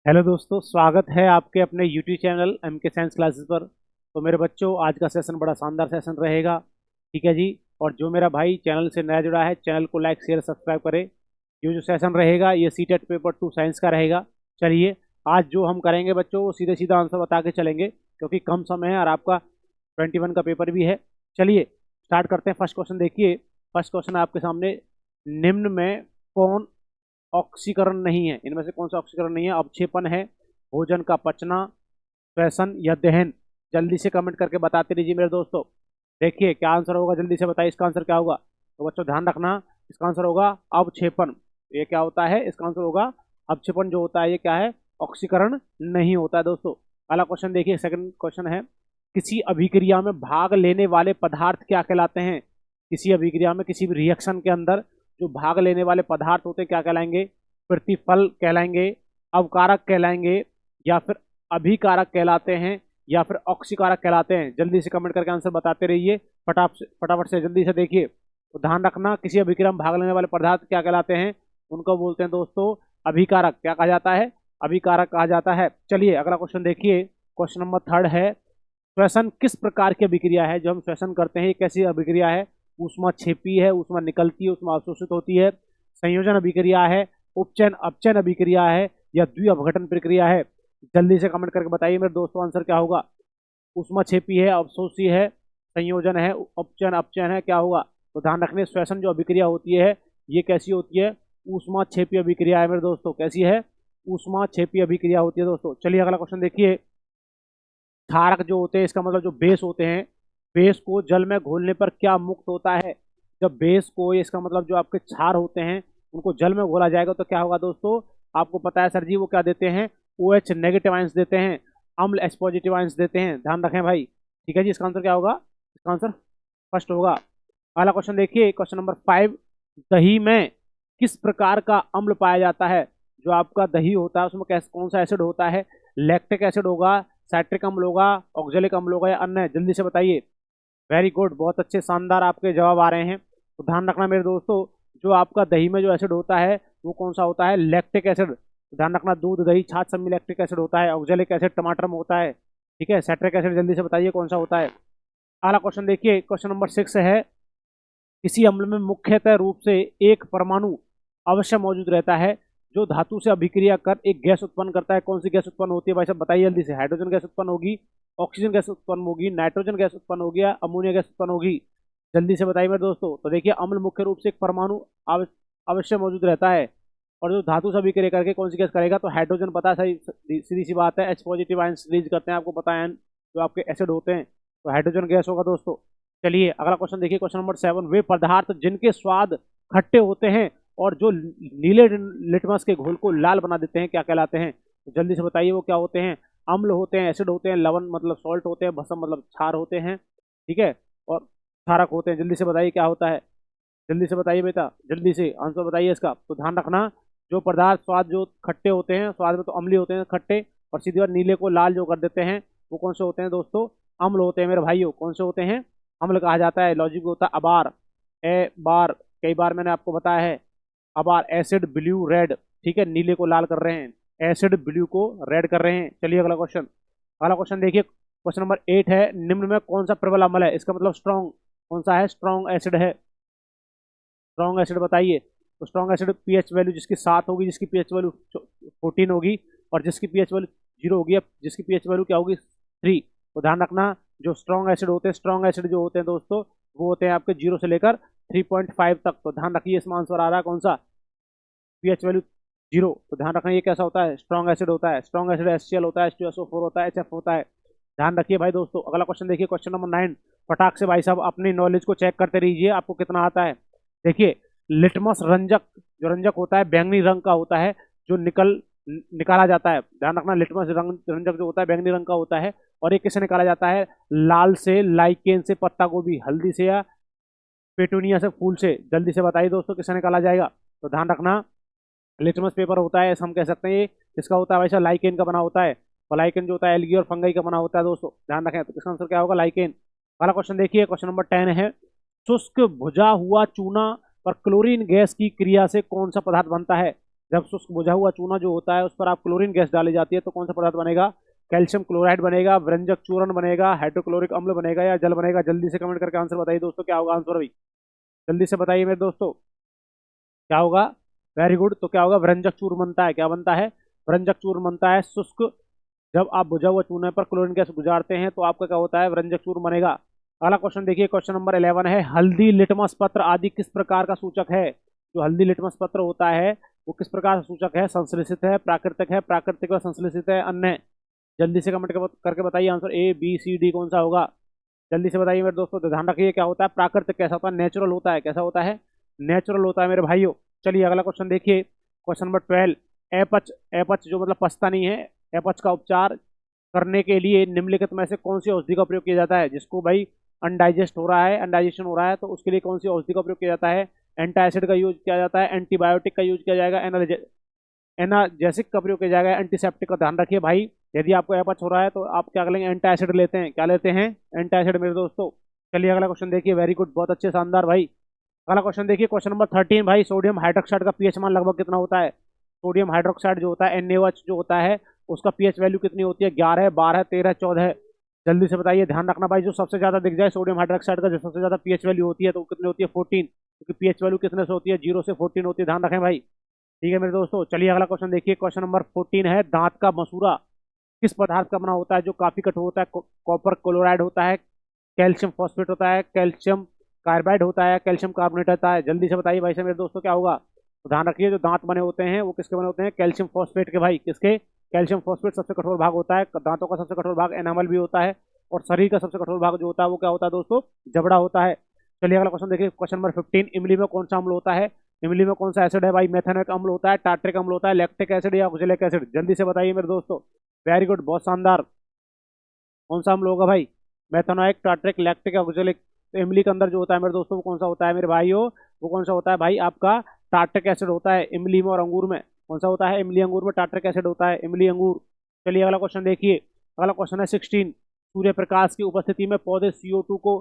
Hello दोस्तों, स्वागत है आपके अपने YouTube channel MK science classes पर। तो मेरे बच्चों, आज का सेशन बड़ा शानदार सेशन रहेगा। ठीक है जी। और जो मेरा भाई चैनल से नया जुड़ा है, चैनल को लाइक शेयर सब्सक्राइब करे। ये जो सेशन रहेगा ये सीटेट पेपर 2 साइंस का रहेगा। चलिए, आज जो हम करेंगे बच्चों, वो सीधे सीधा आंसर बता के चलेंगे, क्योंकि कम समय है और आपका 21 का पेपर भी है। चलिए स्टार्ट करते हैं। फर्स्ट क्वेश्चन देखिए। फर्स्ट क्वेश्चन आपके सामने, निम्न में कौन ऑक्सीकरण नहीं है? इनमें से कौन सा ऑक्सीकरण नहीं है? अवक्षेपण है, भोजन का पचना, श्वसन या दहन? जल्दी से कमेंट करके बताते रहिए मेरे दोस्तों। देखिए क्या आंसर होगा, जल्दी से बताइए इसका आंसर क्या होगा। तो बच्चों ध्यान रखना, इसका आंसर होगा अवक्षेपण। ये क्या होता है? इसका आंसर होगा अवक्षेपण। जो होता है ये क्या है? ऑक्सीकरण नहीं होता है दोस्तों। अगला क्वेश्चन देखिए, सेकंड क्वेश्चन है, किसी अभिक्रिया में भाग लेने वाले पदार्थ क्या कहलाते हैं? किसी अभिक्रिया में, किसी भी रिएक्शन के अंदर जो भाग लेने वाले पदार्थ होते हैं क्या कहलाएंगे? प्रतिफल कहलाएंगे, अवकारक कहलाएंगे, या फिर अभिकारक कहलाते हैं, या फिर ऑक्सीकारक कहलाते हैं? जल्दी से कमेंट करके आंसर बताते रहिए। फटाफट से जल्दी से देखिए। तो ध्यान रखना, किसी अभिक्रिया में भाग लेने वाले पदार्थ क्या कहलाते हैं? उनको बोलते हैं दोस्तों अभिकारक। क्या कहा जाता है? अभिकारक कहा जाता है। चलिए अगला क्वेश्चन देखिए। क्वेश्चन नंबर थर्ड है, श्वसन किस प्रकार की अभिक्रिया है? जो हम श्वसन करते हैं ये कैसी अभिक्रिया है? ऊष्मा छेपी है, ऊष्मा निकलती है, ऊष्मा अवशोषित होती है, संयोजन अभिक्रिया है, उपचयन अपचयन अभिक्रिया है, या द्विअपघटन प्रक्रिया है? जल्दी से कमेंट करके बताइए मेरे दोस्तों, आंसर क्या होगा। ऊष्मा छेपी है, अवशोषी है, संयोजन है, उपचयन अपचयन है, क्या होगा? तो ध्यान रखने, श्वसन जो अभिक्रिया होती है ये कैसी होती है? ऊष्मा छेपी अभिक्रिया है मेरे दोस्तों। कैसी है? ऊष्मा छेपी अभिक्रिया होती है दोस्तों। चलिए अगला क्वेश्चन देखिए। क्षारक जो होते हैं, इसका मतलब जो बेस होते हैं, बेस को जल में घोलने पर क्या मुक्त होता है? जब बेस को, इसका मतलब जो आपके क्षार होते हैं उनको जल में घोला जाएगा तो क्या होगा दोस्तों? आपको पता है सर जी, वो क्या देते हैं? OH नेगेटिव आयंस देते हैं, अम्ल H पॉजिटिव आयंस देते हैं। ध्यान रखें भाई। ठीक है जी, इसका आंसर क्या होगा? इसका आंसर फर्स्ट होगा। अगला क्वेश्चन देखिए, क्वेश्चन नंबर 5, दही में किस प्रकार का अम्ल पाया जाता है? जो आपका दही होता है उसमें कौन सा एसिड होता है? लैक्टिक एसिड होगा, साइट्रिक अम्ल होगा, ऑक्जेलिक अम्ल होगा, या अन्य? जल्दी से बताइए। वेरी गुड, बहुत अच्छे शानदार आपके जवाब आ रहे हैं। तो ध्यान रखना मेरे दोस्तों, जो आपका दही में जो एसिड होता है वो कौन सा होता है? Lactic acid. तो ध्यान रखना, दूध दही छाछ सब में लैक्टिक एसिड होता है, ऑक्जेलिक एसिड टमाटर में होता है। ठीक है, साइट्रिक एसिड जल्दी से बताइए कौन सा होता है। अगला क्वेश्चन देखिए, क्वेश्चन नंबर 6 है, किसी अम्ल में मुख्यतः रूप से एक परमाणु अवश्य मौजूद रहता है जो धातु से अभिक्रिया कर एक गैस उत्पन्न करता है। कौन सी गैस उत्पन्न होती है भाई साहब? बताइए जल्दी से। हाइड्रोजन गैस उत्पन्न होगी, ऑक्सीजन गैस उत्पन्न होगी, नाइट्रोजन गैस उत्पन्न होगी, या अमोनिया गैस उत्पन्न होगी? जल्दी से बताइए मेरे दोस्तों। तो देखिए, अम्ल मुख्य रूप से एक परमाणु अवश्य मौजूद रहता है, और जो धातु से अभिक्रिया करके कौन सी गैस करेगा? तो हाइड्रोजन। पता है, सही सीधी सी बात है, H पॉजिटिव आयंस रिलीज करते हैं, आपको पता है, जो आपके एसिड होते हैं। तो हाइड्रोजन गैस होगा दोस्तों। चलिए अगला क्वेश्चन देखिए, क्वेश्चन नंबर 7, वे पदार्थ जिनके स्वाद खट्टे होते हैं और जो नीले लिटमस के घोल को लाल बना देते हैं क्या कहलाते हैं? तो जल्दी से बताइए वो क्या होते हैं? अम्ल होते हैं, एसिड होते हैं, लवण मतलब सॉल्ट होते हैं, भस्म मतलब क्षार होते हैं। ठीक है, और क्षारक होते हैं। जल्दी से बताइए क्या होता है। जल्दी से बताइए बेटा, जल्दी से आंसर बताइए इसका। तो ध्यान रखना, जो पदार्थ स्वाद जो खट्टे होते हैं, स्वाद में तो अम्लीय होते हैं खट्टे, और सीधी बात नीले को लाल जो कर देते हैं वो कौन से होते हैं दोस्तों? अम्ल होते हैं मेरे भाइयों। कौन से होते हैं? अम्ल कहा जाता है। लॉजिक होता है अबार, ए बार, कई बार मैंने आपको बताया है। अबार एसिड ब्लू रेड। ठीक है, नीले को लाल कर रहे हैं, एसिड ब्लू को रेड कर रहे हैं। चलिए अगला क्वेश्चन। अगला क्वेश्चन देखिए, क्वेश्चन नंबर 8 है, निम्न में कौन सा प्रबल अम्ल है? इसका मतलब स्ट्रॉन्ग। कौन सा है? स्ट्रॉन्ग एसिड है। स्ट्रॉन्ग एसिड बताइए। तो स्ट्रॉन्ग एसिड पीएच वैल्यू जिसकी 7 होगी, जिसकी पीएच वैल्यू 14 होगी, और जिसकी पीएच वैल्यू 0 होगी, जिसकी पीएच वैल्यू क्या होगी? 3। तो ध्यान रखना, जो स्ट्रॉन्ग एसिड होते हैं, स्ट्रॉन्ग एसिड जो होते हैं दोस्तों, वो होते हैं आपके 0 से लेकर 3.5 तक। तो ध्यान रखिए, इसमें आंसर आ रहा है कौन सा? PH value 0। तो ध्यान रखना, ये कैसा होता है? स्ट्रॉन्ग एसिड होता है। स्ट्रॉन्ग एसिड HCl होता है, H2SO4 होता है, HF होता है। ध्यान रखिए भाई दोस्तों। अगला क्वेश्चन देखिए, क्वेश्चन नंबर 9, फटाक से भाई साहब अपनी नॉलेज को चेक करते रहिए, आपको कितना आता है। देखिए, लिटमस रंजक, जो रंजक होता है बैंगनी रंग का होता है, जो निकाला जाता है। ध्यान रखना, लिटमस रंजक जो होता है बैंगनी रंग का होता है, और ये किससे निकाला जाता है? लाल से, लाइकेन से, पत्ता गोभी, हल्दी से, या पेटूनिया से, फूल से? जल्दी से बताइए दोस्तों किससे निकाला जाएगा। तो ध्यान रखना, लिटमस पेपर होता है, हम कह सकते हैं ये किसका होता है? वैसा लाइकेन का बना होता है, और लाइकेन जो होता है एल्गी और फंगाई का बना होता है दोस्तों। ध्यान रखें, तो इसका आंसर क्या होगा? लाइकेन। अगला क्वेश्चन देखिए, क्वेश्चन नंबर 10 है, शुष्क भुजा हुआ चूना पर क्लोरीन गैस की क्रिया से कौन सा पदार्थ बनता है? जब शुष्क बुझा हुआ चूना जो होता है उस पर आप क्लोरीन गैस डाली जाती है तो कौन सा पदार्थ बनेगा? कैल्शियम क्लोराइड बनेगा, व्यंजक चूर्ण बनेगा, हाइड्रोक्लोरिक अम्ल बनेगा या जल बनेगा? जल्दी से कमेंट करके आंसर बताइए दोस्तों, क्या होगा आंसर भाई? जल्दी से बताइए मेरे दोस्तों, क्या होगा? Very good. तो क्या होगा? व्यंजक चूर्ण बनता है। क्या बनता है? व्यंजक चूर्ण बनता है शुष्क। जब आप बुझा हुआ चूने पर क्लोरीन गैस गुजारते हैं तो आपका क्या होता है? व्यंजक चूर्ण बनेगा। अगला क्वेश्चन देखिए, क्वेश्चन नंबर 11 है, हल्दी लिटमस पत्र आदि किस प्रकार का सूचक है? जो हल्दी लिटमस पत्र होता है वो किस प्रकार का सूचक है? संश्लेषित है, प्राकृतिक है, प्राकृतिक व संश्लेषित है, अन्य? जल्दी से कमेंट करके बताइए answer, A B C D कौन सा होगा? जल्दी से बताइए मेरे दोस्तों। तो ध्यान रखिए, क्या होता है? प्राकृतिक कैसा होता है? नेचुरल होता है। कैसा होता है? नेचुरल होता है मेरे भाइयों। चलिए अगला क्वेश्चन देखिए, क्वेश्चन नंबर 12, एपच। एपच जो मतलब पछता नहीं है, एपच का उपचार करने के लिए निम्नलिखित में से कौन सी औषधि का प्रयोग किया जाता है? जिसको भाई अनडाइजेस्ट हो रहा है, अनडाइजेशन हो रहा है, तो उसके लिए कौन सी औषधि का प्रयोग किया जाता है? एंटासिड का यूज किया जाता है, एंटीबायोटिक का यूज किया जाएगा, एनाजेसिक का प्रयोग किया जाएगा, एंटीसेप्टिक का? ध्यान रखिए भाई, यदि आपको एपच हो रहा है तो आप क्या करेंगे? एंटासिड लेते हैं। क्या लेते हैं? एंटासिड मेरे दोस्तों। चलिए अगला क्वेश्चन देखिए, वेरी गुड, बहुत अच्छे, शानदार भाई। अगला क्वेश्चन देखिए, क्वेश्चन नंबर 13 भाई, सोडियम हाइड्रोक्साइड का पीएच मान लगभग कितना होता है? सोडियम हाइड्रोक्साइड जो होता है NaOH जो होता है उसका पीएच वैल्यू कितनी होती है? 11, 12, 13, 14? जल्दी से बताइए। ध्यान रखना भाई, जो सबसे ज्यादा दिख जाए सोडियम हाइड्रोक्साइड का जो सबसे ज्यादा पीएच वैल्यू होती है तो वो कितनी होती है? 14, क्योंकि पीएच वैल्यू कितने से होती है? 0 से 14 होती है। ध्यान रखें भाई, ठीक है मेरे दोस्तों। चलिए अगला क्वेश्चन देखिए, क्वेश्चन नंबर 14 है, दांत का मसूड़ा किस पदार्थ का बना होता है जो काफी कठोर होता है? कॉपर क्लोराइड होता है, कैल्शियम फॉस्फेट होता है, कैल्शियम कार्बाइड होता है, कैल्शियम कार्बोनेट होता है? जल्दी से बताइए भाई से मेरे दोस्तों, क्या होगा? तो ध्यान रखिए, जो दांत बने होते हैं वो किसके बने होते हैं? कैल्शियम फॉस्फेट के भाई। किसके? कैल्शियम फॉस्फेट सबसे कठोर भाग होता है। दांतों का सबसे कठोर भाग एनामल भी होता है, और शरीर का सबसे कठोर भाग जो होता है वो क्या होता है दोस्तों? जबड़ा होता है। चलिए अगला क्वेश्चन देखिए, क्वेश्चन नंबर 15, इमली में कौन सा अम्ल होता है? इमली में कौन सा एसिड है भाई? मेथेनोइक अम्ल होता है, टार्ट्रिक अम्ल होता है, लैक्टिक एसिड या ऑक्जेलिक एसिड? जल्दी से बताइए मेरे दोस्तों। वेरी गुड, बहुत शानदार। कौन सा अम्ल होगा भाई? Methanoic, tartaric, lactic, oxalic? तो इमली के अंदर जो होता है मेरे दोस्तों वो कौन सा होता है मेरे भाइयों? वो कौन सा होता है भाई? आपका टार्ट्रिक एसिड होता है इमली में और अंगूर में। कौन सा होता है? इमली अंगूर में टार्ट्रिक एसिड होता है, इमली अंगूर। चलिए अगला क्वेश्चन देखिए, अगला क्वेश्चन है 16, सूर्य प्रकाश की उपस्थिति में पौधे CO2 को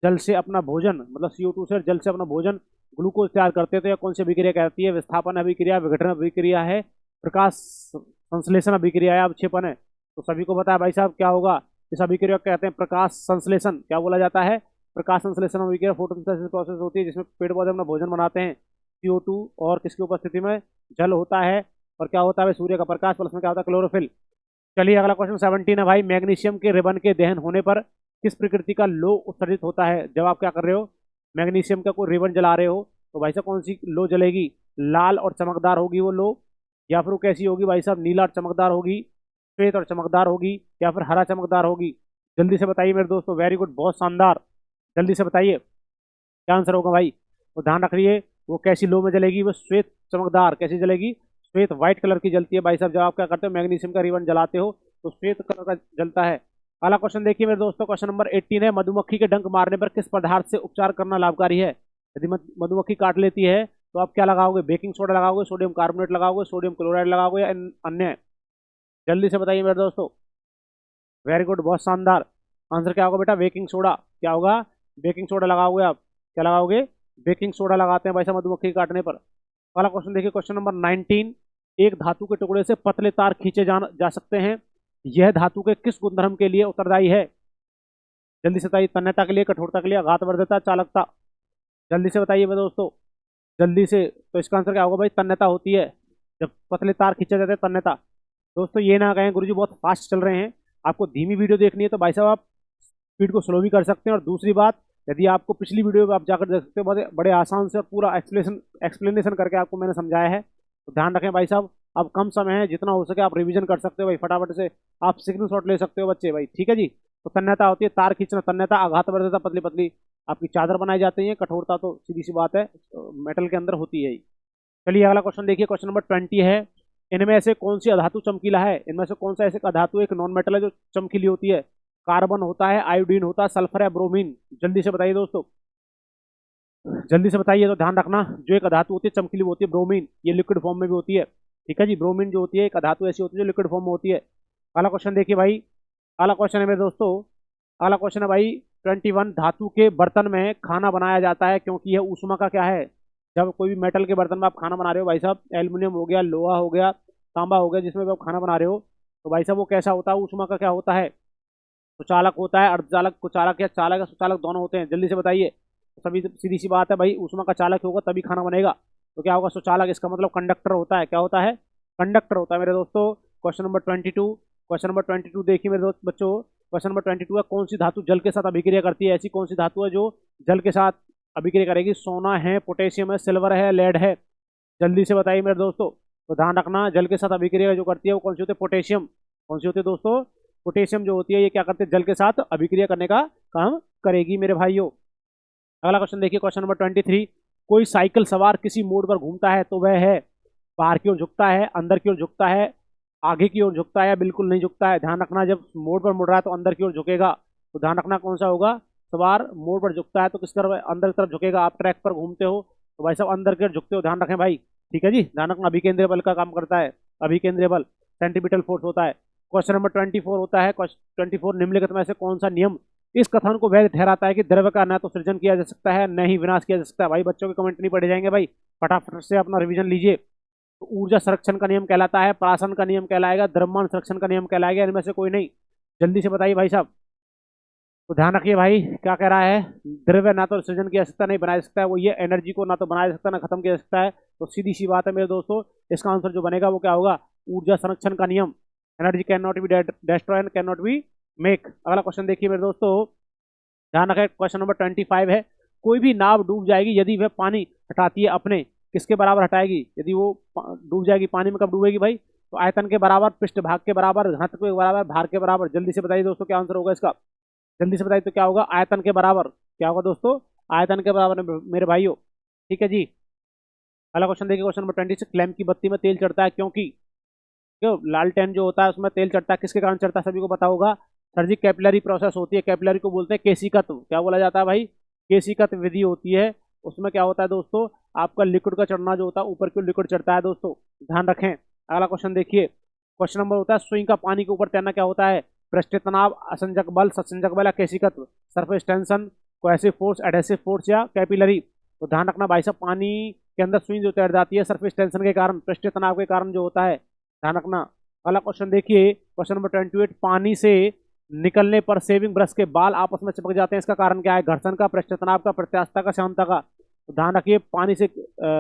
जल से अपना भोजन, मतलब CO2 से जल से अपना भोजन ग्लूकोज तैयार करते हैं, तो यह कौन सी अभिक्रिया कहती है? विस्थापन अभिक्रिया, विघटन अभिक्रिया है, प्रकाश संश्लेषण अभिक्रिया है, अवक्षेपण है? तो सभी को पता है भाई साहब, क्या होगा? इस अभिक्रिया को कहते हैं प्रकाश संश्लेषण। क्या बोला जाता है? प्रकाश संश्लेषण अभिक्रिया फोटोसिंथेसिस प्रोसेस होती है जिसमें पेड़ पौधे अपना भोजन बनाते हैं। CO2 और किसकी उपस्थिति में? जल होता है, और क्या होता है भाई? सूर्य का प्रकाश, प्लस में क्या होता है? क्लोरोफिल। चलिए अगला क्वेश्चन 17 है भाई, मैग्नीशियम के रिबन के दहन होने पर किस प्रकृति का लौह उत्सर्जित होता है? जब आप क्या कर रहे हो? मैग्नीशियम का कोई रिबन जला रहे हो तो भाई साहब कौन सी लौ जलेगी? लाल और चमकदार होगी वो लौ, या फिर वो कैसी होगी भाई साहब? नीला और चमकदार होगी, श्वेत और चमकदार होगी, या फिर हरा चमकदार होगी? जल्दी से बताइए मेरे दोस्तों। वेरी गुड, बहुत शानदार। जल्दी से बताइए क्या आंसर होगा भाई? तो ध्यान रखिए, वो कैसी लो में जलेगी? वो श्वेत चमकदार। कैसी जलेगी? श्वेत, व्हाइट कलर की जलती है भाई साहब। जब आप क्या करते हो? मैग्नीशियम का रिबन जलाते हो तो श्वेत कलर का जलता है। अगला क्वेश्चन देखिए मेरे दोस्तों, क्वेश्चन नंबर 18 है, मधुमक्खी के डंक मारने पर किस पदार्थ से उपचार करना लाभकारी है? यदि मधुमक्खी काट लेती है तो आप क्या लगाओगे? बेकिंग सोडा लगाओगे, सोडियम कार्बोनेट लगाओगे, सोडियम क्लोराइड लगाओगे, या अन्य? जल्दी से बताइए मेरे दोस्तों। वेरी गुड, बहुत शानदार। आंसर क्या होगा बेटा? Baking soda. क्या होगा? बेकिंग सोडा लगाओगे आप। क्या लगाओगे? बेकिंग सोडा लगाते हैं भाई साहब मधुमक्खी काटने पर। अगला क्वेश्चन देखिए, क्वेश्चन नंबर 19, एक धातु के टुकड़े से पतले तार खींचे जा सकते हैं, यह धातु के किस गुणधर्म के लिए उत्तरदायी है? जल्दी से बताइए। तन्यता के लिए, कठोरता के लिए, आघातवर्धकता, चालकता? जल्दी से बताइए मेरे दोस्तों, जल्दी से। तो इसका आंसर क्या होगा भाई? तन्यता होती है। जब पतले तार खींचे जाते हैं, तन्यता। दोस्तों ये ना कहें गुरुजी बहुत फास्ट चल रहे हैं, आपको धीमी वीडियो देखनी है तो भाई साहब आप स्पीड को स्लो भी कर सकते हैं। और दूसरी बात, यदि आपको पिछली वीडियो में आप जाकर देख सकते हो, बड़े बड़े आसान से और पूरा एक्सप्लेनेशन करके आपको मैंने समझाया है। तो ध्यान रखें भाई साहब, अब कम समय है, जितना हो सके आप रिवीजन कर सकते हो भाई, फटाफट से आप सिग्नल शॉट ले सकते हो बच्चे भाई, ठीक है जी। तो तन्यता होती है तार खींचना, तन्यता। आघातवर्धकता, पतली पतली आपकी चादर बनाई जाती है। कठोरता तो सीधी सी बात है, मेटल के अंदर होती है ही। चलिए अगला क्वेश्चन देखिए, क्वेश्चन नंबर 20 है, इनमें से कौन सी अधातु चमकीला है? इनमें से कौन सा ऐसे अधातु एक नॉन मेटल है जो चमकीली होती है? कार्बन होता है, आयोडीन होता है, सल्फर है, ब्रोमीन? जल्दी से बताइए दोस्तों, जल्दी से बताइए। तो ध्यान रखना, जो एक अधातु होती है चमकीली वो होती है ब्रोमीन, ये लिक्विड फॉर्म में भी होती है, ठीक है जी। ब्रोमीन जो होती है एक अधातु ऐसी होती है जो लिक्विड फॉर्म में होती है। अगला क्वेश्चन देखिए भाई, अगला क्वेश्चन है मेरे दोस्तों, अगला क्वेश्चन है भाई 21, धातु के बर्तन में खाना बनाया जाता है क्योंकि यह ऊष्मा का क्या है? जब कोई भी मेटल के बर्तन में आप खाना बना रहे हो भाई साहब, एल्युमिनियम हो गया, लोहा हो गया, तांबा हो गया, जिसमें भी आप खाना बना रहे हो, तो भाई साहब वो कैसा होता है, ऊष्मा का क्या होता है, सुचालक होता है, अर्धचालक, कुचालक या चालक या सुचालक दोनों होते हैं, जल्दी से बताइए। तो सभी सीधी सी बात है भाई, ऊष्मा का चालक होगा तभी खाना बनेगा, तो क्या होगा, सुचालक, इसका मतलब कंडक्टर होता है, क्या होता है, कंडक्टर होता है मेरे दोस्तों। क्वेश्चन नंबर 22, क्वेश्चन नंबर 22 देखिए मेरे दोस्त बच्चों। क्वेश्चन नंबर 22 है, कौन सी धातु जल के साथ अभिक्रिया करती है, ऐसी कौन सी धातु है जो जल के साथ अभिक्रिया करेगी, सोना है, पोटेशियम है, सिल्वर है, लेड है, जल्दी से बताइए मेरे दोस्तों। तो ध्यान रखना, जल के साथ अभिक्रिया जो करती है वो कौन सी होती है, पोटेशियम, कौन सी होती है दोस्तों, पोटेशियम जो होती है, ये क्या करते हैं, जल के साथ अभिक्रिया करने का काम करेगी मेरे भाइयों। अगला क्वेश्चन देखिए, क्वेश्चन नंबर 23, कोई साइकिल सवार किसी मोड़ पर घूमता है तो वह है, बाहर की ओर झुकता है, अंदर की ओर झुकता है, आगे की ओर झुकता है, बिल्कुल नहीं झुकता है। ध्यान रखना, जब मोड़ पर मुड़ रहा है तो अंदर की ओर झुकेगा, तो ध्यान रखना कौन सा होगा, सवार मोड़ पर झुकता है तो किस तरफ, अंदर की तरफ झुकेगा। आप ट्रैक पर घूमते हो तो भाई साहब अंदर की ओर झुकते हो, ध्यान रखें भाई, ठीक है जी। ध्यान रखना, अभिकेंद्रीय बल का काम करता है, अभिकेंद्रीय बल सेंट्रीपिटल फोर्स होता है। क्वेश्चन नंबर 24 होता है, क्वेश्चन 24, निम्नलिखित में से कौन सा नियम इस कथन को वैध ठहराता है कि द्रव्य का न तो सृजन किया जा सकता है न ही विनाश किया जा सकता है। भाई बच्चों के कमेंट नहीं पढ़े जाएंगे भाई, फटाफट से अपना रिवीजन लीजिए। तो ऊर्जा संरक्षण का नियम कहलाता है, प्राशन का नियम कहलाएगा, द्रव्यमान संरक्षण का नियम कहलाएगा, इनमें से कोई नहीं, जल्दी से बताइए भाई साहब। तो ध्यान रखिए भाई, क्या कह रहा है, द्रव्य ना तो सृजन किया जा सकता नहीं बनाया जा सकता है, वो ये एनर्जी को ना तो बनाया जा सकता ना खत्म किया जा सकता है। तो सीधी सी बात है मेरे दोस्तों, इसका आंसर जो बनेगा वो क्या होगा, ऊर्जा संरक्षण का नियम। Energy can not be destroy and can not be make. अगला क्वेश्चन देखिए मेरे दोस्तों, ध्यान रखें, क्वेश्चन नंबर 25 है, कोई भी नाव डूब जाएगी यदि वह पानी हटाती है अपने, किसके बराबर हटाएगी, यदि वो डूब जाएगी पानी में, कब डूबेगी भाई, तो आयतन के बराबर, पृष्ठ भाग के बराबर, घनत्व के बराबर, भार के बराबर। जल्दी से बताइए दोस्तों क्या आंसर होगा इसका, जल्दी से बताइए तो क्या होगा, आयतन के बराबर, क्या होगा दोस्तों, आयतन के बराबर मेरे भाइयों, ठीक है जी। अगला क्वेश्चन देखिए, क्वेश्चन नंबर 26, लैंप की बत्ती में तेल चढ़ता है क्योंकि, क्यों लालटेन जो होता है उसमें तेल चढ़ता है, किसके कारण चढ़ता है, सभी को पता होगा, सर जी कैपिलरी प्रोसेस होती है, कैपिलरी को बोलते हैं केशिकत्व, क्या बोला जाता है भाई, केशिकत्व विधि होती है। उसमें क्या होता है दोस्तों, आपका लिक्विड का चढ़ना जो होता है, ऊपर की लिक्विड चढ़ता है दोस्तों, ध्यान रखें। अगला क्वेश्चन देखिए, क्वेश्चन नंबर होता है, सुई का पानी के ऊपर तैरना क्या होता है, पृष्ठीय तनाव, असंजक बल, सत्संजक बल या केशिकत्व, surface tension, cohesive force, adhesive force या कैपिलरी। तो ध्यान रखना भाई साहब, पानी के अंदर सुई जो तैर जाती है सरफेस टेंशन के कारण, पृष्ठीय तनाव के कारण जो होता है, ध्यान रखना। अगला क्वेश्चन देखिए, क्वेश्चन नंबर 28, पानी से निकलने पर सेविंग ब्रश के बाल आपस में चिपक जाते हैं, इसका कारण क्या है, घर्षण का, पृष्ठ तनाव का, प्रत्यास्थता का, श्यानता का। तो ध्यान रखिए, पानी से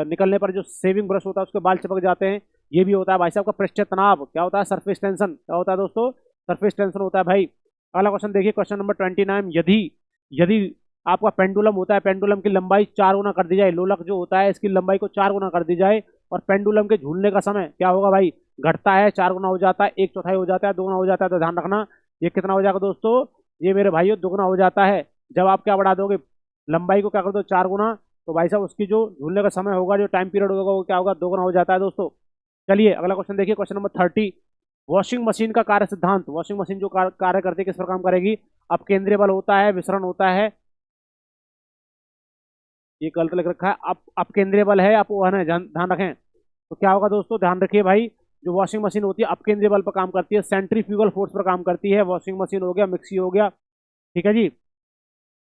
निकलने पर जो सेविंग ब्रश होता है उसके बाल चिपक जाते हैं, ये भी होता है भाई साहब का पृष्ठ तनाव, क्या होता है, सरफेस टेंशन, क्या होता है दोस्तों, सरफेस टेंशन होता है भाई। अगला क्वेश्चन देखिए, क्वेश्चन नंबर 29, यदि यदि आपका पेंडुलम होता है, पेंडुलम की लंबाई 4 गुना कर दी जाए, लोलक जो होता है इसकी लंबाई को 4 गुना कर दी जाए, और पेंडुलम के झूलने का समय क्या होगा भाई, घटता है, 4 गुना हो जाता है, 1/4 हो जाता है, 2 गुना हो जाता है, तो ध्यान रखना ये कितना हो जाएगा दोस्तों, ये मेरे भाइयों 2 गुना हो जाता है। जब आप क्या बढ़ा दोगे, लंबाई को क्या कर दो 4 गुना, तो भाई साहब उसकी जो झूलने का समय होगा, जो टाइम पीरियड होगा वो क्या होगा, 2 गुना हो जाता है दोस्तों। चलिए अगला क्वेश्चन देखिए, क्वेश्चन नंबर 30, वॉशिंग मशीन का कार्य सिद्धांत, वॉशिंग मशीन जो कार्य करती है किस पर काम करेगी, अब केंद्रीय बल होता है, विसरण होता है, ये गलत लिख रखा है, अब केंद्रीय बल है, आप वो है ना, ध्यान रखें। तो क्या होगा दोस्तों, ध्यान रखिए भाई, जो वॉशिंग मशीन होती है अपकेंद्रीय बल पर काम करती है, सेंट्रीफ्यूगल फोर्स पर काम करती है, वॉशिंग मशीन हो गया, मिक्सी हो गया, ठीक है जी।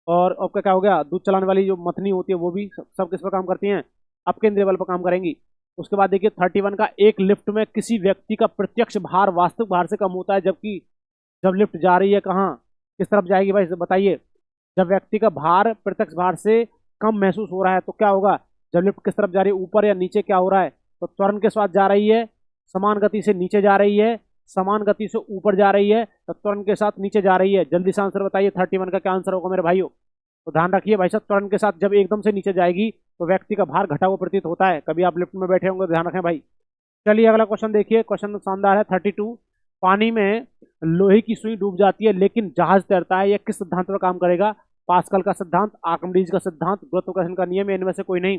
और आपका क्या हो गया, दूध चलाने वाली जो मथनी होती है वो भी सब किस पर काम करती हैं, अपकेंद्रीय बल पर काम करेंगी। उसके बाद देखिए 31 का, एक लिफ्ट में किसी व्यक्ति का प्रत्यक्ष भार वास्तविक भार से कम होता है, जबकि जब लिफ्ट जा रही है कहाँ, किस तरफ जाएगी भाई बताइए, जब व्यक्ति का भार प्रत्यक्ष भार से कम महसूस हो रहा है तो क्या होगा, जब लिफ्ट किस तरफ जा रही है, ऊपर या नीचे, क्या हो रहा है, तो त्वरण के साथ जा रही है, समान गति से नीचे जा रही है, समान गति से ऊपर जा रही है, तो त्वरण के साथ नीचे जा रही है। जल्दी से आंसर बताइए 31 का क्या आंसर होगा मेरे भाइयों। तो ध्यान रखिए भाई साहब, त्वरण के साथ जब एकदम से नीचे जाएगी तो व्यक्ति का भार घटा हुआ प्रतीत होता है, कभी आप लिफ्ट में बैठे होंगे तो ध्यान रखें भाई। चलिए अगला क्वेश्चन देखिए, क्वेश्चन शानदार है 32, पानी में लोहे की सुई डूब जाती है लेकिन जहाज तैरता है, यह किस सिद्धांत पर काम करेगा, पास्कल का सिद्धांत, आर्किमिडीज का सिद्धांत, गुरुत्वाकर्षण का नियम, इनमें से कोई नहीं,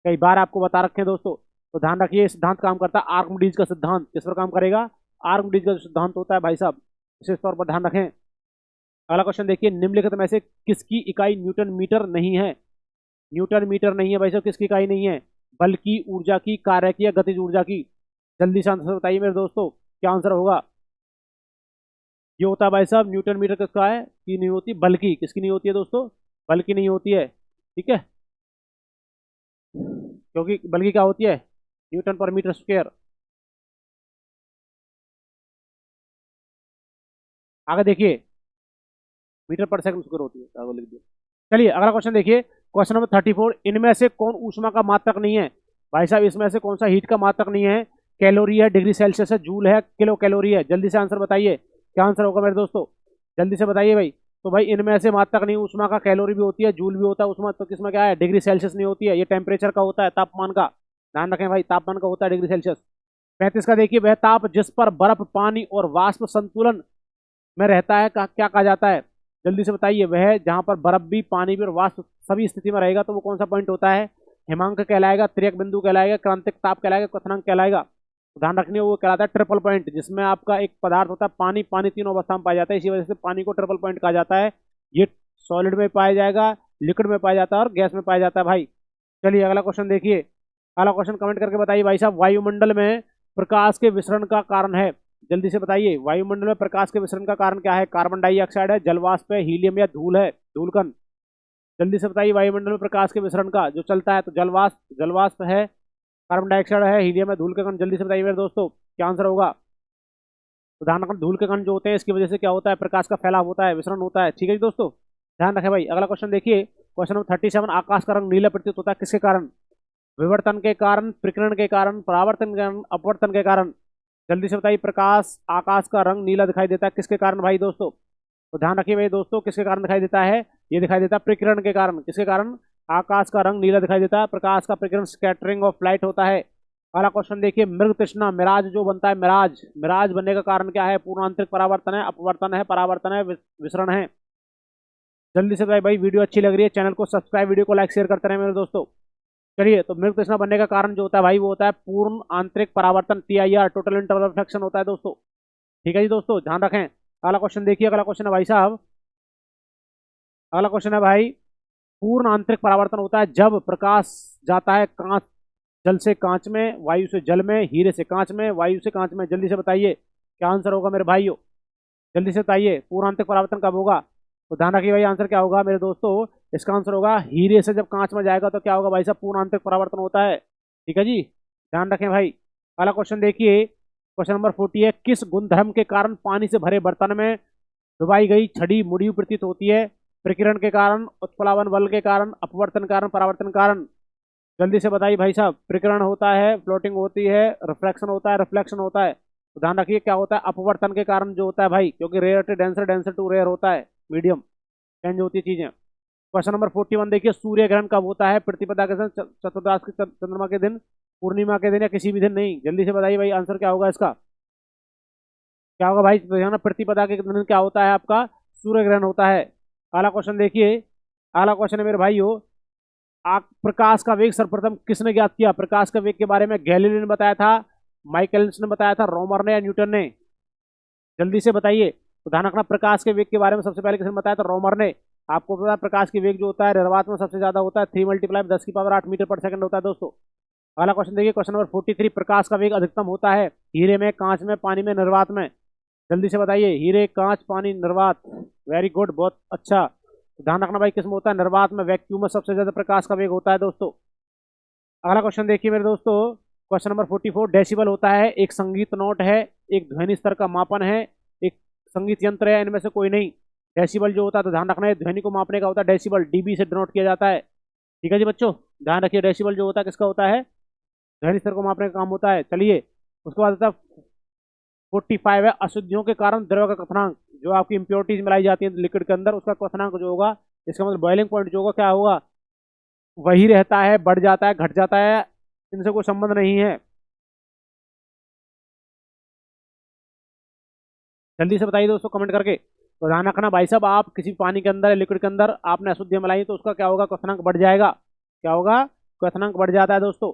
कई बार आपको बता रखे हैं दोस्तों। तो ध्यान रखिए, सिद्धांत काम करता है आर्किमिडीज का सिद्धांत, किस पर काम करेगा, आर्किमिडीज का सिद्धांत होता है भाई साहब, विशेष तौर पर ध्यान रखें। अगला क्वेश्चन देखिए, निम्नलिखित में से किसकी इकाई न्यूटन मीटर नहीं है, न्यूटन मीटर नहीं है भाई साहब, किसकी इकाई नहीं है, बल्कि ऊर्जा की, कार्य की या गतिज ऊर्जा की। जल्दी से आंसर बताइए मेरे दोस्तों क्या आंसर होगा, ये होता है भाई साहब न्यूटन मीटर, किसका है की नहीं होती, बल्कि, किसकी नहीं होती है दोस्तों, बल्कि नहीं होती है, ठीक है। क्योंकि बल्कि क्या होती है, न्यूटन पर मीटर स्क्वायर। आगे देखिए, मीटर पर सेकंड स्क्वायर होती है, आगे लिख दिया। चलिए अगला क्वेश्चन देखिए, क्वेश्चन नंबर 34, इनमें से कौन ऊष्मा का मात्रक नहीं है? भाई साहब इसमें से कौन सा हीट का मात्रक नहीं है? कैलोरी है, डिग्री सेल्सियस है, जूल है, किलो कैलोरी है। जल्दी से आंसर बताइए, क्या आंसर होगा मेरे दोस्तों, जल्दी से बताइए भाई। तो भाई इनमें से मात्रक नहीं ऊष्मा का, कैलोरी भी होती है, जूल भी होता है ऊष्मा, तो किसमें क्या है, डिग्री सेल्सियस नहीं होती है, ये टेम्परेचर का होता है, तापमान का। ध्यान रखें भाई, तापमान का होता है डिग्री सेल्सियस। 35 का देखिए, वह ताप जिस पर बर्फ, पानी और वाष्प संतुलन में रहता है क्या कहा जाता है? जल्दी से बताइए, वह जहां पर बर्फ भी, पानी भी और वाष्प सभी स्थिति में रहेगा तो वो कौन सा पॉइंट होता है? हिमांक कहलाएगा, त्रियक बिंदु कहलाएगा, क्रांतिक ताप कहलाएगा, क्वथनांक कहलाएगा। तो ध्यान रखनी है, वो कहलाता है ट्रिपल पॉइंट, जिसमें आपका एक पदार्थ होता है पानी, पानी तीनों अवस्था में पाया जाता है, इसी वजह से पानी को ट्रिपल पॉइंट कहा जाता है। ये सॉलिड में पाया जाएगा, लिक्विड में पाया जाता है और गैस में पाया जाता है भाई। चलिए अगला क्वेश्चन देखिए, अगला क्वेश्चन कमेंट करके बताइए भाई साहब, वायुमंडल में प्रकाश के विसरण का कारण है? जल्दी से बताइए, वायुमंडल में प्रकाश के विसरण का कारण क्या है? कार्बन डाइऑक्साइड है, जलवाष्प है, हीलियम या धूल है, धूलकण। जल्दी से बताइए, वायुमंडल में प्रकाश के विसरण का जो चलता है, तो जलवाष्प, जलवाष्प है, कार्बन डाइऑक्साइड है, हीलियम है, धूल के कण। जल्दी से बताइए मेरे दोस्तों, क्या आंसर होगा? तो ध्यान रखना, धूल के कण जो होते हैं इसकी वजह से क्या होता है, प्रकाश का फैलाव होता है, विसरण होता है। ठीक है जी दोस्तों, ध्यान रखें भाई। अगला क्वेश्चन देखिए, क्वेश्चन नंबर 37, आकाश का रंग नीला प्रतीत होता है किसके कारण? विवर्तन के कारण, प्रकीर्णन के कारण, परावर्तन के कारण, अपवर्तन के कारण। जल्दी से बताइए, प्रकाश, आकाश का रंग नीला दिखाई देता है किसके कारण भाई दोस्तों? तो ध्यान रखिए भाई दोस्तों, किसके कारण दिखाई देता है? ये दिखाई देता है प्रकीर्णन के कारण। किसके कारण आकाश का रंग नीला दिखाई देता है? प्रकाश का प्रकीर्णन, स्कैटरिंग ऑफ लाइट होता है। अगला क्वेश्चन देखिए, मृग तृष्णा, मिराज जो बनता है, मिराज, मिराज बनने का कारण क्या है? पूर्ण आंतरिक परावर्तन है, अपवर्तन है, परावर्तन है, विसरण है। जल्दी से भाई, वीडियो अच्छी लग रही है, चैनल को सब्सक्राइब, वीडियो को लाइक शेयर करते रहे मेरे दोस्तों। चलिए, तो मृग तृष्णा बनने का कारण जो होता है भाई, वो होता है पूर्ण आंतरिक परावर्तन, TIR, टोटल इंटरवल रिफ्लेक्शन होता है दोस्तों। ठीक है जी दोस्तों, ध्यान रखें। अगला क्वेश्चन देखिए, अगला क्वेश्चन है भाई साहब, अगला क्वेश्चन है भाई, पूर्ण आंतरिक परावर्तन होता है जब प्रकाश जाता है कांच, जल से कांच में, वायु से जल में, हीरे से कांच में, वायु से कांच में। जल्दी से बताइए, क्या आंसर होगा मेरे भाइयों, जल्दी से बताइए, पूर्ण आंतरिक परावर्तन कब होगा? तो ध्यान रखिए भाई, आंसर क्या होगा मेरे दोस्तों, इसका आंसर होगा हीरे से जब कांच में जाएगा तो क्या होगा भाई साहब, पूर्ण आंतरिक परावर्तन होता है। ठीक है जी, ध्यान रखें भाई। अगला क्वेश्चन देखिए, क्वेश्चन नंबर 40 है, किस गुणधर्म के कारण पानी से भरे बर्तन में डुबाई गई छड़ी मुड़ी प्रतीत होती है? प्रकीर्णन के कारण, उत्प्लावन बल के कारण, अपवर्तन कारण, परावर्तन कारण। जल्दी से बताइए भाई साहब, प्रकीर्णन होता है, फ्लोटिंग होती है, रिफ्रैक्शन होता है, रिफ्लेक्शन होता है। तो ध्यान रखिए, क्या होता है, अपवर्तन के कारण जो होता है भाई, क्योंकि rare to denser, denser to rare होता है, मीडियम चेंज होती है चीजें। क्वेश्चन नंबर 41 देखिए, सूर्य ग्रहण कब होता है? प्रतिपदा के दिन, चतुर्दश के चंद्रमा के दिन, पूर्णिमा के दिन या किसी भी दिन नहीं? जल्दी से बताइए भाई, आंसर क्या होगा इसका, क्या होगा भाई? प्रतिपदा के दिन क्या होता है आपका, सूर्य ग्रहण होता है। अगला क्वेश्चन देखिए, अगला क्वेश्चन है मेरे भाइयों, आप प्रकाश का वेग सर्वप्रथम किसने ज्ञात किया? प्रकाश का वेग के बारे में गैलीलियो ने बताया था, माइकल्स ने बताया था, रोमर ने या न्यूटन ने? जल्दी से बताइए। तो ध्यान रखना, प्रकाश के वेग के बारे में सबसे पहले किसने बताया था? रोमर ने। आपको पता है प्रकाश की वेग जो होता है निर्वात में सबसे ज्यादा होता है, 3 × 10⁸ मीटर पर सेकंड होता है दोस्तों। अगला क्वेश्चन देखिए, क्वेश्चन नंबर 43, प्रकाश का वेग अधिकतम होता है हीरे में, कांच में, पानी में, निर्वात में? जल्दी से बताइए, हीरे, कांच, पानी, निर्वात। वेरी गुड, बहुत अच्छा। तो ध्यान रखना भाई, किसमें होता है? निर्वात में, वैक्यूम में सबसे ज्यादा प्रकाश का वेग होता है दोस्तों। अगला क्वेश्चन देखिए मेरे दोस्तों, क्वेश्चन नंबर 44, डेसिबल होता है एक संगीत नोट है, एक ध्वनि स्तर का मापन है, एक संगीत यंत्र है, इनमें से कोई नहीं। डेसिबल जो होता है, तो ध्यान रखना है, ध्वनि को मापने का होता है, डेसिबल DB से डिनोट किया जाता है। ठीक है जी बच्चों, ध्यान रखिए, डेसिबल जो होता है किसका होता है? ध्वनि स्तर को मापने का काम होता है। चलिए, उसके बाद होता है 45 है, अशुद्धियों के कारण द्रव का क्वथनांक, जो आपकी इंप्योरिटीज मिलाई जाती है लिक्विड के अंदर, उसका क्वथनांक जो होगा, इसका मतलब बॉइलिंग पॉइंट जो होगा, क्या होगा, वही रहता है, बढ़ जाता है, घट जाता है, इनसे कोई संबंध नहीं है। जल्दी से बताइए दोस्तों कमेंट करके। तो ध्यान रखना भाई साहब, आप किसी पानी के अंदर, लिक्विड के अंदर आपने अशुद्धियां मिलाई तो उसका क्या होगा, क्वथनांक बढ़ जाएगा। क्या होगा, क्वथनांक बढ़ जाता है दोस्तों।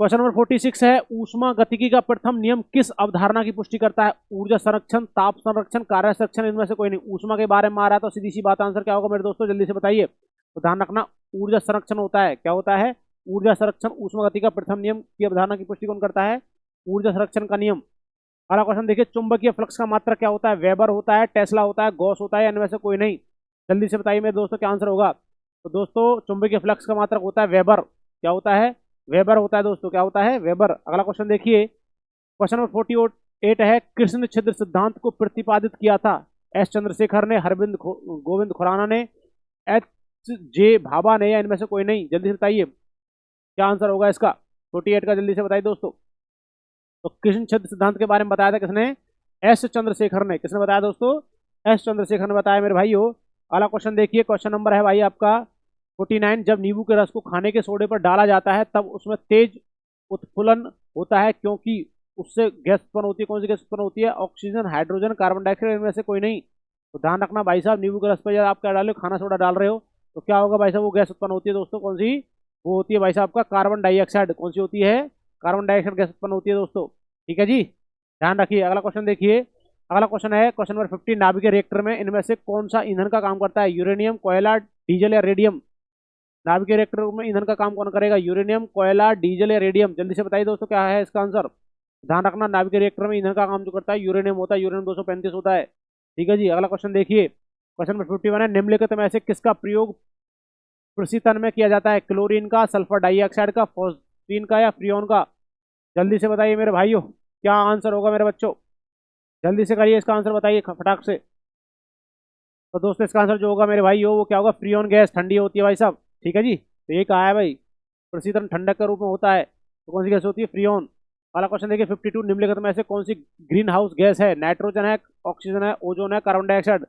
क्वेश्चन नंबर 46 है, ऊष्मा गतिकी का प्रथम नियम किस अवधारणा की पुष्टि करता है? ऊर्जा संरक्षण, ताप संरक्षण, कार्य संरक्षण, इनमें से कोई नहीं। ऊष्मा के बारे में आ रहा है तो सीधी सी बात, आंसर क्या होगा मेरे दोस्तों, जल्दी से बताइए। तो ध्यान रखना, ऊर्जा संरक्षण होता है। क्या होता है? ऊर्जा संरक्षण। ऊष्मा गति का प्रथम नियम की अवधारणा की पुष्टि कौन करता है? ऊर्जा संरक्षण का नियम। अगला क्वेश्चन देखिए, चुंबकीय फ्लक्स का मात्रक क्या होता है? वेबर होता है, टेस्ला होता है, गॉस होता है, इनमें से कोई नहीं? जल्दी से बताइए मेरे दोस्तों, क्या आंसर होगा? तो दोस्तों, चुंबकीय फ्लक्स का मात्रक होता है वेबर। क्या होता है? वेबर होता है दोस्तों, क्या होता है? वेबर। अगला क्वेश्चन देखिए, क्वेश्चन नंबर 48 है, कृष्ण छिद्र सिद्धांत को प्रतिपादित किया था? एस चंद्रशेखर ने, गोविंद खुराना ने, एच जे भाभा ने, या इनमें से कोई नहीं? जल्दी से बताइए क्या आंसर होगा इसका 48 का, जल्दी से बताइए दोस्तों। तो कृष्ण छिद्र सिद्धांत के बारे में बताया था किसने? एस चंद्रशेखर ने। किसने बताया दोस्तों? एस चंद्रशेखर ने बताया मेरे भाइयों। अगला क्वेश्चन देखिए, क्वेश्चन नंबर है भाई आपका 49, जब नींबू के रस को खाने के सोडे पर डाला जाता है तब उसमें तेज उत्फुलन होता है, क्योंकि उससे गैस उत्पन्न होती है। कौन सी गैस उत्पन्न होती है? ऑक्सीजन, हाइड्रोजन, कार्बन डाइऑक्साइड, इनमें से कोई नहीं? तो ध्यान रखना भाई साहब, नींबू के रस पर जब आप क्या डालो, खाना सोडा डाल रहे हो, तो क्या होगा भाई साहब? वो गैस उत्पन्न होती है दोस्तों। कौन सी? वो होती है भाई साहब आपका कार्बन डाइऑक्साइड। कौन सी होती है? कार्बन डाइऑक्साइड गैस उत्पन्न होती है दोस्तों। ठीक है जी, ध्यान रखिए। अगला क्वेश्चन देखिए, अगला क्वेश्चन है क्वेश्चन नंबर 50, नाभिकीय रिएक्टर में इनमें से कौन सा ईंधन का काम करता है? यूरेनियम, कोयला, डीजल या रेडियम? नाभिकीय रिएक्टर में ईंधन का काम कौन करेगा? यूरेनियम, कोयला, डीजल या रेडियम? जल्दी से बताइए दोस्तों क्या है इसका आंसर। ध्यान रखना, नाभिकीय रिएक्टर में ईंधन का काम जो करता है यूरेनियम होता है। यूरेनियम 235 होता है। ठीक है जी, अगला क्वेश्चन देखिए, क्वेश्चन नंबर 51 है, निम्नलिखित में से किसका प्रयोग प्रशीतन में किया जाता है? क्लोरीन का, सल्फर डाइऑक्साइड का, फॉस्फीन का, या फ्रियोन का? जल्दी से बताइए मेरे भाइयों क्या आंसर होगा मेरे बच्चों। जल्दी से करिए इसका आंसर, बताइए फटाक से। तो दोस्तों इसका आंसर जो होगा मेरे भाई वो क्या होगा? Freon gas. ठंडी होती है भाई साहब। ठीक है जी, तो ये कहा है भाई प्रशीतन ठंडक के रूप में होता है, तो कौन सी गैस होती है? फ्रियोन। वाला क्वेश्चन देखिए 52, निम्नलिखित में से कौन सी ग्रीन हाउस गैस है? नाइट्रोजन है, ऑक्सीजन है, ओजोन है, कार्बन डाइऑक्साइड?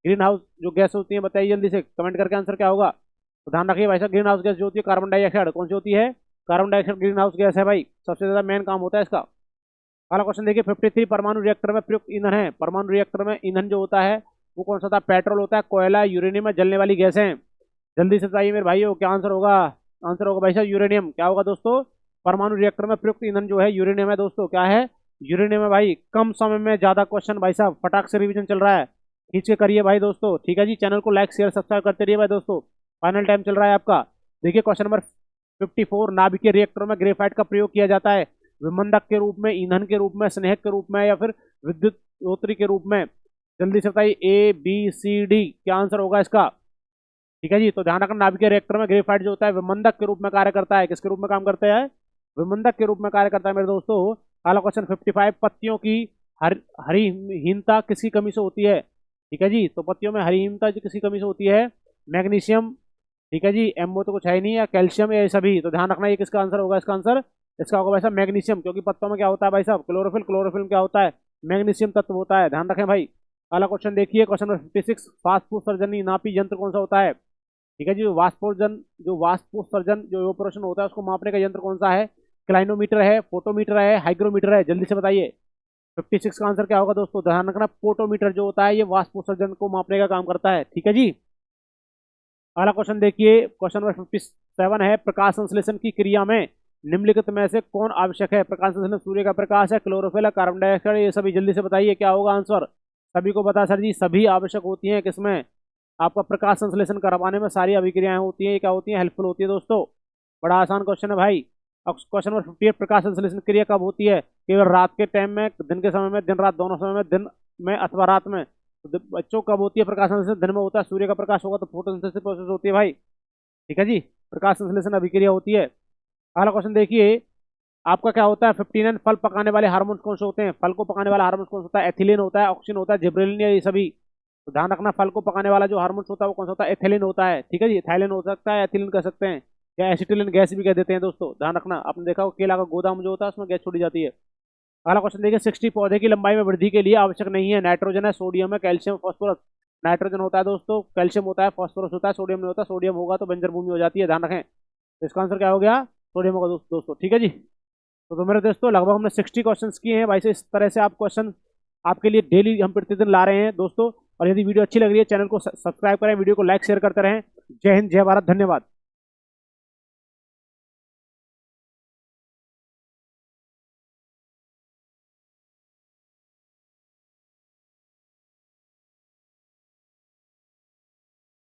ग्रीन हाउस जो गैस होती है बताइए जल्दी से कमेंट करके आंसर क्या होगा। तो ध्यान रखिए भाई साहब, ग्रीन हाउस गैस जो होती है कार्बन डाइऑक्साइड। कौन सी होती है? Carbon dioxide green house gas है भाई, सबसे ज्यादा मेन काम होता है इसका। अगला क्वेश्चन देखिए 53, परमाणु रिएक्टर में प्रयुक्त ईंधन है? परमाणु रिएक्टर में ईंधन जो होता है वो कौन सा था? पेट्रोल होता है, कोयला, यूरेनियम में जलने वाली गैसें? जल्दी से बताइए मेरे भाइयों क्या आंसर होगा। आंसर होगा भाई साहब यूरेनियम। क्या होगा दोस्तों? परमाणु रिएक्टर में प्रयुक्त ईंधन जो है यूरेनियम है दोस्तों। क्या है? यूरेनियम है भाई। कम समय में ज्यादा क्वेश्चन भाई साहब, फटाक से रिवीजन चल रहा है, खींच के करिए भाई दोस्तों। ठीक है जी, चैनल को लाइक शेयर सब्सक्राइब करते रहिए भाई दोस्तों। फाइनल टाइम चल रहा है आपका। देखिए क्वेश्चन नंबर 54, नाभिकीय रिएक्टर में ग्रेफाइट का प्रयोग किया जाता है? विमंदक के रूप में, ईंधन के रूप में, स्नेहक के रूप में, या फिर विद्युत रोत्री के रूप में? जल्दी से बताइए ABCD क्या आंसर होगा इसका। ठीक है जी, तो ध्यान रखना, नाभिकीय रिएक्टर में ग्रेफाइट जो होता है विमंदक के रूप में कार्य करता है। किसके रूप में काम करता है? विमंदक के रूप में कार्य करता है मेरे दोस्तों। अगला क्वेश्चन 55, पत्तियों की हरिहीनता किसकी कमी से होती है? ठीक है जी, तो पत्तियों में हरिहीनता किसकी कमी से होती है? मैग्नीशियम, ठीक है जी, एमओ तो कुछ है ही नहीं, या कैल्शियम, या ये सभी? तो ध्यान रखना ये किसका आंसर होगा। इसका आंसर इसका होगा भाई साहब मैग्नीशियम, क्योंकि पत्तों में क्या होता है भाई साहब? क्लोरोफिल। क्लोरोफिल क्या होता है? मैग्नीशियम तत्व होता है, ध्यान रखें भाई। अगला क्वेश्चन देखिए, क्वेश्चन नंबर 56, वाष्पोत्सर्जनी नापी यंत्र कौन सा होता है? ठीक है जी, वाष्पोत्सर्जन जो इवेपोरेशन होता है उसको मापने का यंत्र कौन सा है? क्लाइनोमीटर है, फोटोमीटर है, हाइग्रोमीटर है? जल्दी से बताइए 56 का आंसर क्या होगा दोस्तों। ध्यान रखना, फोटोमीटर जो होता है ये वाष्पोत्सर्जन को मापने का काम करता है। ठीक है जी, अगला क्वेश्चन देखिए, क्वेश्चन नंबर 57 है, प्रकाश संश्लेषण की क्रिया में निम्नलिखित में से कौन आवश्यक है? प्रकाश संश्लेषण सूर्य का प्रकाश है, क्लोरोफिल है, कार्बन डाइऑक्साइड, ये सभी? जल्दी से बताइए क्या होगा आंसर। सभी को बता सर जी, सभी आवश्यक होती हैं किसमें? आपका प्रकाश संश्लेषण करवाने में सारी अभिक्रियाएं होती हैं। ये क्या होती हैं? हेल्पफुल होती है दोस्तों। बड़ा आसान क्वेश्चन है भाई। अब क्वेश्चन नंबर 58, प्रकाश संश्लेषण क्रिया कब होती है? केवल रात के टाइम में, दिन के समय में, दिन रात दोनों समय में, दिन में अथवा रात में? तो बच्चों कब होती है प्रकाश संश्लेषण? दिन में होता है, सूर्य का प्रकाश होगा तो फोटोसिंथेसिस प्रोसेस होती है भाई। ठीक है जी, प्रकाश संश्लेषण अभिक्रिया होती है। अगला क्वेश्चन देखिए, आपका क्या होता है 59, फल पकाने वाले हार्मोन्स कौन से होते हैं? फल को पकाने वाला हार्मोन्स कौन सा होता है? एथिलीन होता है, ऑक्सीन होता है, जिब्रेलिन, या ये सभी? तो ध्यान रखना, फल को पकाने वाला जो हार्मोन्स होता है वो कौन सा होता है? एथिलीन होता है। ठीक है जी, एथिलीन हो सकता है, एथिलीन कह सकते हैं, या एसिटिलीन गैस भी कह देते हैं दोस्तों। ध्यान रखना, आपने देखा होगा केला का गोदाम जो होता है उसमें गैस छोड़ी जाती है। अगला क्वेश्चन देखिए 60, पौधे की लंबाई में वृद्धि के लिए आवश्यक नहीं है? नाइट्रोजन है, सोडियम है, कैल्शियम, फॉस्फोरस? नाइट्रोजन होता है दोस्तों, कैल्शियम होता है, फॉस्फोरस होता है, सोडियम नहीं होता। सोडियम होगा तो बंजर भूमि हो जाती है, ध्यान रखें। तो इसका आंसर क्या हो गया? सोडियम होगा दोस्तों। ठीक है जी, तो मेरे दोस्तों लगभग हमने 60 क्वेश्चंस किए हैं भाई से। इस तरह से आप क्वेश्चन आपके लिए डेली हम प्रतिदिन ला रहे हैं दोस्तों। और यदि वीडियो अच्छी लग रही है चैनल को सब्सक्राइब करें, वीडियो को लाइक शेयर करते रहें। जय हिंद, जय भारत, धन्यवाद।